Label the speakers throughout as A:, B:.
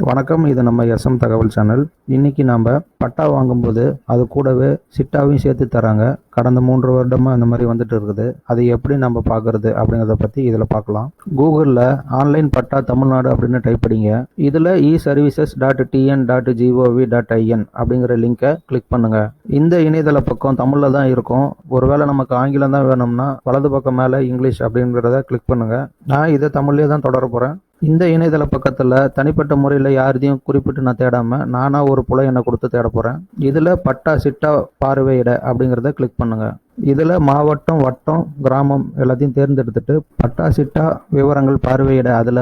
A: வணக்கம். இது நம்ம எஸ்எம் தகவல் சேனல். இன்னைக்கு நாம பட்டா வாங்கும்போது அது கூடவே சிட்டாவையும் சேர்த்து தராங்க. கடந்த 3 வருடமா இந்த மாதிரி வந்துட்டு இருக்குது. அதை எப்படி நம்ம பார்க்கறது அப்படிங்கிறத பத்தி இதுல பார்க்கலாம். கூகுளில் ஆன்லைன் பட்டா தமிழ்நாடு அப்படின்னு டைப் படிங்க. இதுல eservices.tn.gov.in அப்படிங்கிற லிங்கை கிளிக் பண்ணுங்க. இந்த இணையதள பக்கம் தமிழ்ல தான் இருக்கும். ஒருவேளை நமக்கு ஆங்கிலம் தான் வேணும்னா வலது பக்கம் மேல இங்கிலீஷ் அப்படிங்கிறத கிளிக் பண்ணுங்க. நான் இதை தமிழ்லேயே தான் தொடர போறேன். இந்த இணையதள பக்கத்தில் தனிப்பட்ட முறையில் யாரையும் குறிப்பிட்டு நான் தேடாமல் நானாக ஒரு புல எண்ணை கொடுத்து தேட போகிறேன். இதில் பட்டா சிட்டா பார்வையிட அப்படிங்கிறத கிளிக் பண்ணுங்கள். இதில் மாவட்டம், வட்டம், கிராமம் எல்லாத்தையும் தேர்ந்தெடுத்துட்டு பட்டா சிட்டா விவரங்கள் பார்வையிட அதில்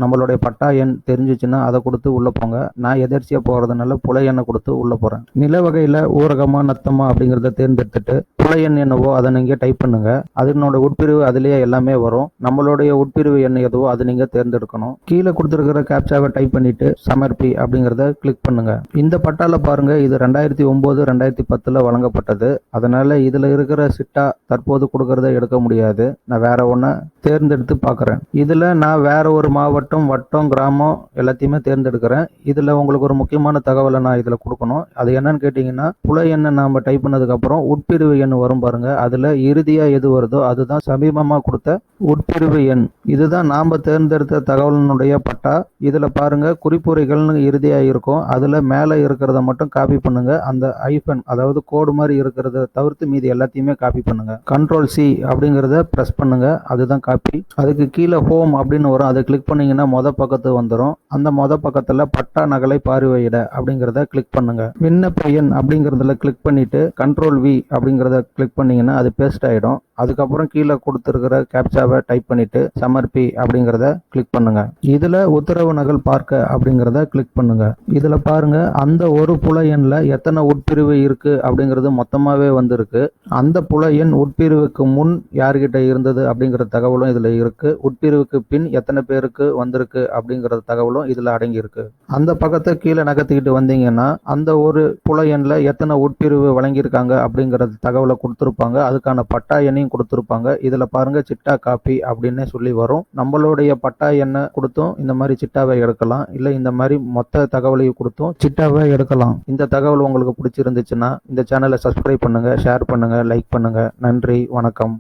A: நம்மளுடைய பட்டா எண் தெரிஞ்சிச்சுன்னா அதை கொடுத்து உள்ளே போங்க. நான் எதர்ச்சியாக போகிறதுனால புல எண்ணை கொடுத்து உள்ளே போகிறேன். நில வகையில் ஊரகமா நத்தமா அப்படிங்கிறத தேர்ந்தெடுத்துட்டு புல எண் என்னவோ அதை நீங்கள் டைப் பண்ணுங்க. அதனோட உட்பிரிவு அதிலேயே எல்லாமே வரும். நம்மளுடைய உட்பிரிவு எண் எதுவோ அதை நீங்கள் தேர்ந்தெடுக்கணும். கீழே கொடுத்துருக்கிற கேப்சாவை டைப் பண்ணிட்டு சமர்ப்பி அப்படிங்கிறத கிளிக் பண்ணுங்க. இந்த பட்டால பாருங்க, இது 2009 2010 வழங்கப்பட்டது. அதனால இதுல இருக்கிற சிட்டா தற்போது கொடுக்கறத எடுக்க முடியாது. நான் வேற ஒன்ன தேர்ந்தெடுத்து பார்க்குறேன். இதுல நான் வேற ஒரு மாவட்டம், வட்டம், கிராமம் எல்லாத்தையுமே தேர்ந்தெடுக்கிறேன். இதுல உங்களுக்கு ஒரு முக்கியமான தகவலை நான் இதுல கொடுக்கணும். அது என்னன்னு கேட்டீங்கன்னா, புல எண்ணை நாம டைப் பண்ணதுக்கு அப்புறம் உட்பிரிவு எண் வரும் பாருங்க. அதுல இறுதியா எது வருதோ அதுதான் சமீபமா கொடுத்த உட்பிரிவு எண். இதுதான் நாம தேர்ந்தெடுத்த தகவலினுடைய பட்டா. இதுல பாருங்க, குறிப்புரைகள்னு இறுதியா இருக்கும். அதுல மேல இருக்கிறத மட்டும் காப்பி பண்ணுங்க. அந்த ஐபன் அதாவது கோடு மாதிரி இருக்கிறத தவிர்த்து மீதி எல்லாத்தையுமே காப்பி பண்ணுங்க. Ctrl+C அப்படிங்கிறத பிரஸ் பண்ணுங்க. அதுதான் காப்பி. அதுக்கு கீழே ஹோம் அப்படின்னு வரும். அதை கிளிக் பண்ணீங்கன்னா பக்கத்து வந்துடும். அந்த பக்கத்துல பட்டா நகலை பார்வையிட அப்படிங்கிறத கிளிக் பண்ணுங்க. விண்ணப்ப எண் அப்படிங்கிறதுல கிளிக் பண்ணிட்டு Ctrl+V அப்படிங்கிறத கிளிக் பண்ணீங்கன்னா அது பேஸ்ட் ஆயிடும். அதுக்கப்புறம் கீழே கொடுத்துருக்கிற கேப்சாவை டைப் பண்ணிட்டு சமர்ப்பி அப்படிங்கிறத கிளிக் பண்ணுங்க. இதுல உத்தரவு நகல் பார்க்க அப்படிங்கிறத கிளிக் பண்ணுங்க. இதுல பாருங்க, அந்த ஒரு புல எண்ல எத்தனை உட்பிரிவு இருக்கு அப்படிங்கிறது மொத்தமாவே வந்திருக்கு. அந்த புல எண் உட்பிரிவுக்கு முன் யார்கிட்ட இருந்தது அப்படிங்கிற தகவலும் இதுல இருக்கு. உட்பிரிவுக்கு பின் எத்தனை பேருக்கு வந்திருக்கு அப்படிங்கிற தகவலும் இதுல அடங்கி இருக்கு. அந்த பக்கத்தை கீழே நகர்த்திக்கிட்டு வந்தீங்கன்னா அந்த ஒரு புல எண்ல எத்தனை உட்பிரிவு வழங்கியிருக்காங்க அப்படிங்கிற தகவலை கொடுத்துருப்பாங்க. அதுக்கான பட்டா எண்ணையும் கொடுத்துருப்பாங்க. இதுல பாருங்க, சிட்டா காப்பி அப்படின்னு சொல்லி வரும். நம்மளுடைய பட்டா எண்ணை கொடுத்தும் இந்த மாதிரி சிட்டாவை எடுக்கலாம். இல்ல இந்த மாதிரி மொத்த தகவலையும் கொடுத்தும் சிட்டாவை எடுக்கலாம். இந்த தகவல் உங்களுக்கு பிடிச்சிருந்துச்சுன்னா இந்த சேனலை சப்ஸ்கிரைப் பண்ணுங்க, ஷேர் பண்ணுங்க, லைக் பண்ணுங்க. நன்றி, வணக்கம்.